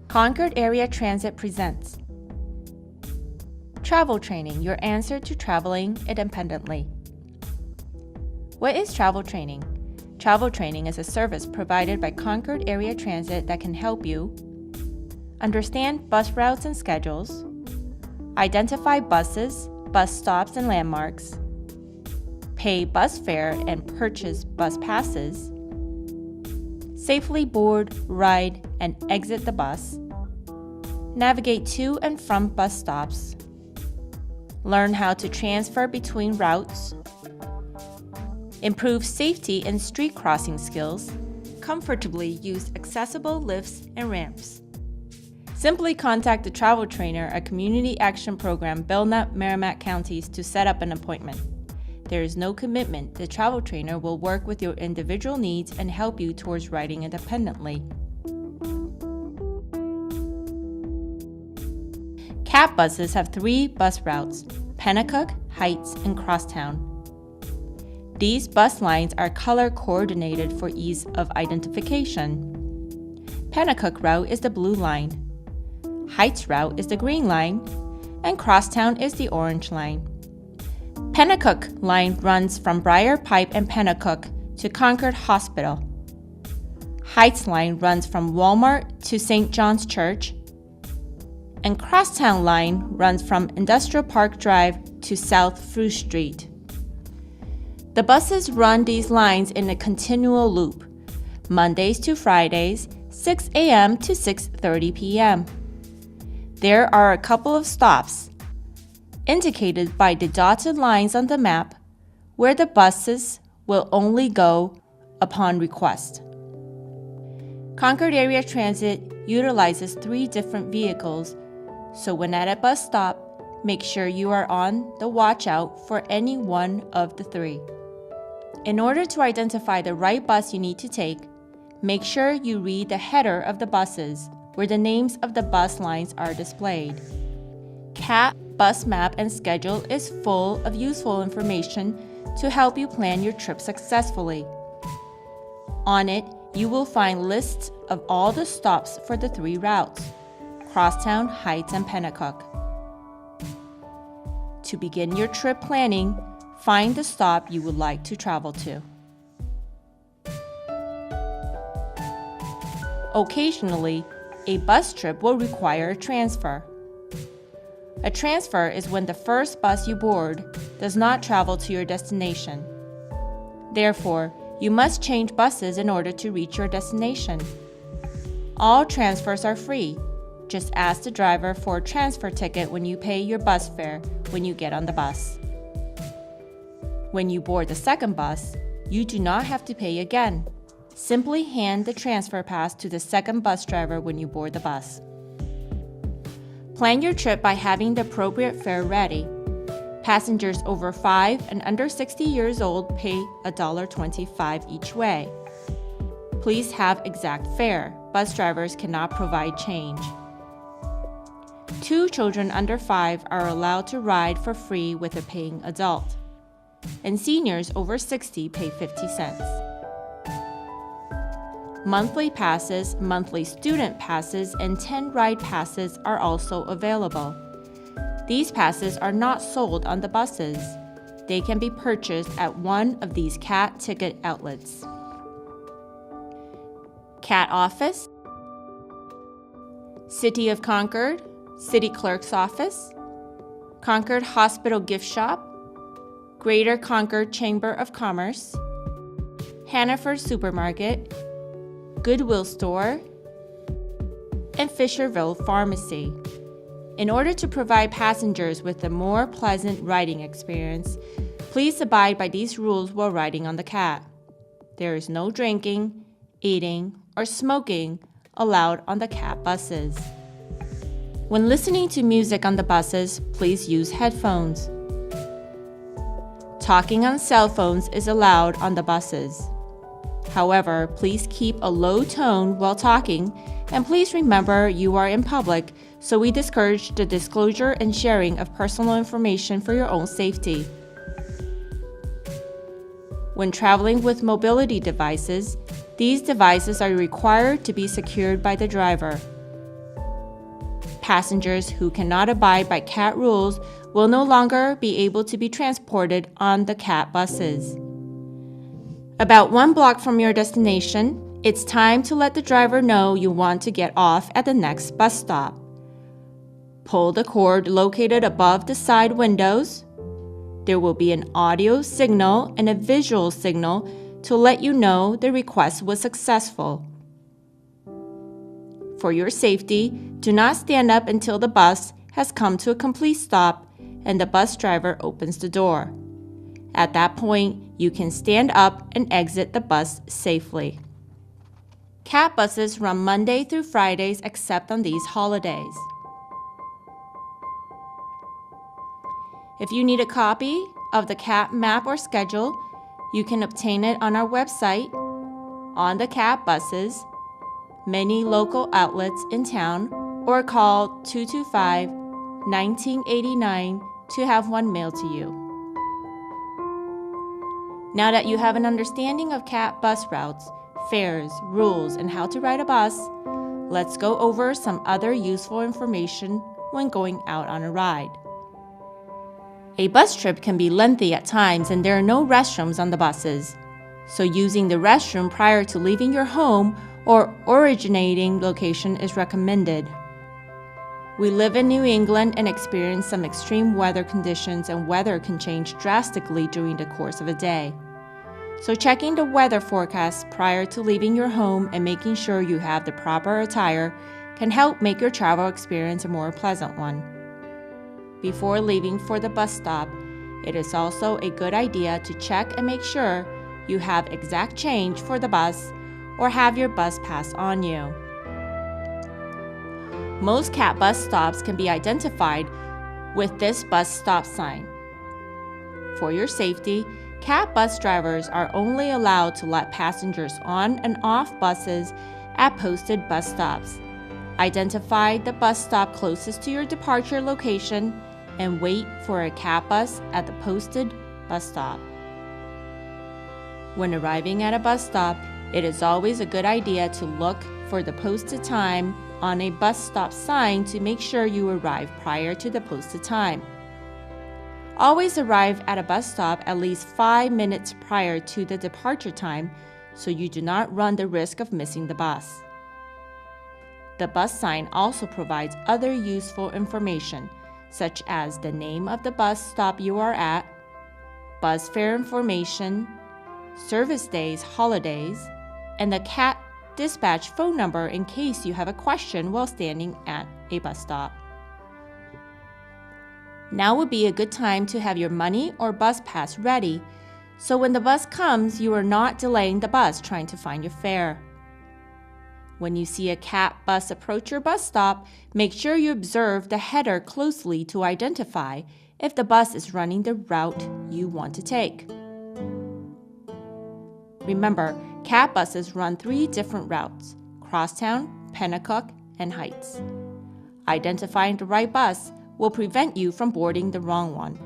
Concord Area Transit presents Travel Training, your answer to traveling independently. What is travel training? Travel training is a service provided by Concord Area Transit that can help you understand bus routes and schedules, identify buses, bus stops and landmarks, pay bus fare and purchase bus passes, safely board, ride, and exit the bus, navigate to and from bus stops, learn how to transfer between routes, improve safety and street crossing skills, comfortably use accessible lifts and ramps. Simply contact the travel trainer at Community Action Program Belknap, Merrimack counties to set up an appointment. There is no commitment. The travel trainer will work with your individual needs and help you towards riding independently. CAT buses have 3 bus routes: Pennacook, Heights, and Crosstown. These bus lines are color coordinated for ease of identification. Pennacook route is the blue line, Heights route is the green line, and Crosstown is the orange line. Pennacook line runs from Briar Pipe and Pennacook to Concord Hospital. Heights line runs from Walmart to St. John's Church, and Crosstown line runs from Industrial Park Drive to South Fruit Street. The buses run these lines in a continual loop, Mondays to Fridays, 6 a.m. to 6:30 p.m. There are a couple of stops, indicated by the dotted lines on the map, where the buses will only go upon request. Concord Area Transit utilizes 3 different vehicles, so when at a bus stop, make sure you are on the watch out for any one of the 3. In order to identify the right bus you need to take, make sure you read the header of the buses, where the names of the bus lines are displayed. CAT bus map and schedule is full of useful information to help you plan your trip successfully. On it, you will find lists of all the stops for the 3 routes: Crosstown, Heights, and Pennacook. To begin your trip planning, find the stop you would like to travel to. Occasionally, a bus trip will require a transfer. A transfer is when the first bus you board does not travel to your destination. Therefore, you must change buses in order to reach your destination. All transfers are free. Just ask the driver for a transfer ticket when you pay your bus fare when you get on the bus. When you board the second bus, you do not have to pay again. Simply hand the transfer pass to the second bus driver when you board the bus. Plan your trip by having the appropriate fare ready. Passengers over 5 and under 60 years old pay $1.25 each way. Please have exact fare. Bus drivers cannot provide change. 2 children under 5 are allowed to ride for free with a paying adult, and seniors over 60 pay 50 cents. Monthly passes, monthly student passes, and 10 ride passes are also available. These passes are not sold on the buses. They can be purchased at one of these CAT ticket outlets. CAT Office, City of Concord, City Clerk's Office, Concord Hospital Gift Shop, Greater Concord Chamber of Commerce, Hannaford Supermarket, Goodwill Store, and Fisherville Pharmacy. In order to provide passengers with a more pleasant riding experience, please abide by these rules while riding on the CAT. There is no drinking, eating, or smoking allowed on the CAT buses. When listening to music on the buses, please use headphones. Talking on cell phones is allowed on the buses. However, please keep a low tone while talking, and please remember you are in public, so we discourage the disclosure and sharing of personal information for your own safety. When traveling with mobility devices, these devices are required to be secured by the driver. Passengers who cannot abide by CAT rules will no longer be able to be transported on the CAT buses. About 1 block from your destination, it's time to let the driver know you want to get off at the next bus stop. Pull the cord located above the side windows. There will be an audio signal and a visual signal to let you know the request was successful. For your safety, do not stand up until the bus has come to a complete stop and the bus driver opens the door. At that point, you can stand up and exit the bus safely. CAT buses run Monday through Fridays except on these holidays. If you need a copy of the CAT map or schedule, you can obtain it on our website, on the CAT buses, many local outlets in town, or call 225-1989 to have one mailed to you. Now that you have an understanding of CAT bus routes, fares, rules, and how to ride a bus, let's go over some other useful information when going out on a ride. A bus trip can be lengthy at times and there are no restrooms on the buses, so using the restroom prior to leaving your home or originating location is recommended. We live in New England and experience some extreme weather conditions, and weather can change drastically during the course of a day. So checking the weather forecast prior to leaving your home and making sure you have the proper attire can help make your travel experience a more pleasant one. Before leaving for the bus stop, it is also a good idea to check and make sure you have exact change for the bus or have your bus pass on you. Most CAT bus stops can be identified with this bus stop sign. For your safety, CAT bus drivers are only allowed to let passengers on and off buses at posted bus stops. Identify the bus stop closest to your departure location and wait for a CAT bus at the posted bus stop. When arriving at a bus stop, it is always a good idea to look for the posted time on a bus stop sign to make sure you arrive prior to the posted time. Always arrive at a bus stop at least 5 minutes prior to the departure time so you do not run the risk of missing the bus. The bus sign also provides other useful information, such as the name of the bus stop you are at, bus fare information, service days, holidays, and the CAT dispatch phone number in case you have a question while standing at a bus stop. Now would be a good time to have your money or bus pass ready, so when the bus comes, you are not delaying the bus trying to find your fare. When you see a CAT bus approach your bus stop, make sure you observe the header closely to identify if the bus is running the route you want to take. Remember, CAT buses run 3 different routes: Crosstown, Pennacook, and Heights. Identifying the right bus will prevent you from boarding the wrong one.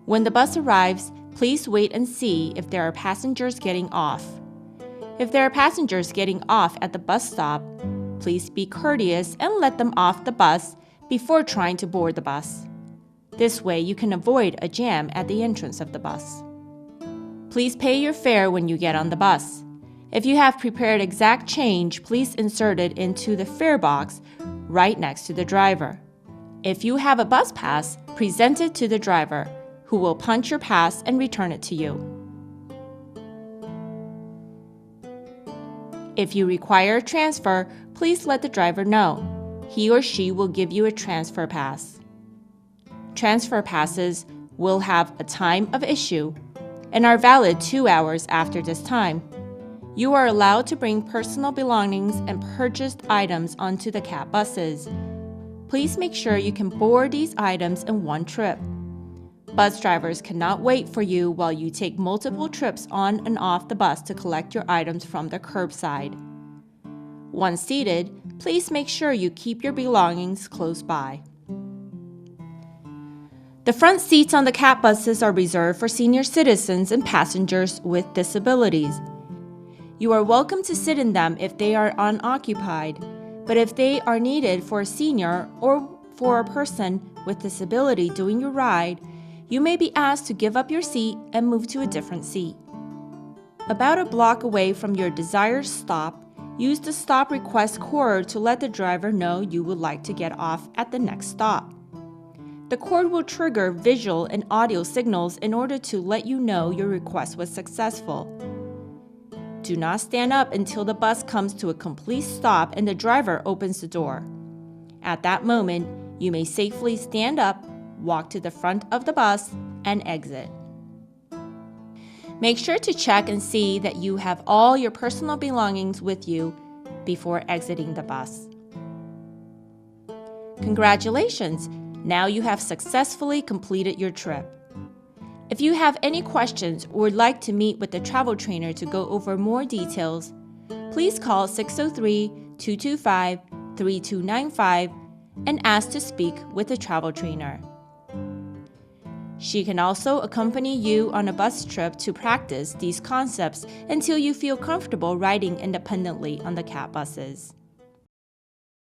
When the bus arrives, please wait and see if there are passengers getting off. If there are passengers getting off at the bus stop, please be courteous and let them off the bus before trying to board the bus. This way you can avoid a jam at the entrance of the bus. Please pay your fare when you get on the bus. If you have prepared exact change, please insert it into the fare box right next to the driver. If you have a bus pass, present it to the driver, who will punch your pass and return it to you. If you require a transfer, please let the driver know. He or she will give you a transfer pass. Transfer passes will have a time of issue and are valid 2 hours after this time. You are allowed to bring personal belongings and purchased items onto the CAT buses. Please make sure you can board these items in one trip. Bus drivers cannot wait for you while you take multiple trips on and off the bus to collect your items from the curbside. Once seated, please make sure you keep your belongings close by. The front seats on the CAT buses are reserved for senior citizens and passengers with disabilities. You are welcome to sit in them if they are unoccupied, But if they are needed for a senior or for a person with disability during your ride, you may be asked to give up your seat and move to a different seat. About a block away from your desired stop, use the stop request cord to let the driver know you would like to get off at the next stop. The cord will trigger visual and audio signals in order to let you know your request was successful. Do not stand up until the bus comes to a complete stop and the driver opens the door. At that moment, you may safely stand up, walk to the front of the bus, and exit. Make sure to check and see that you have all your personal belongings with you before exiting the bus. Congratulations! Now you have successfully completed your trip. If you have any questions or would like to meet with the travel trainer to go over more details, please call 603-225-3295 and ask to speak with the travel trainer. She can also accompany you on a bus trip to practice these concepts until you feel comfortable riding independently on the CAT buses.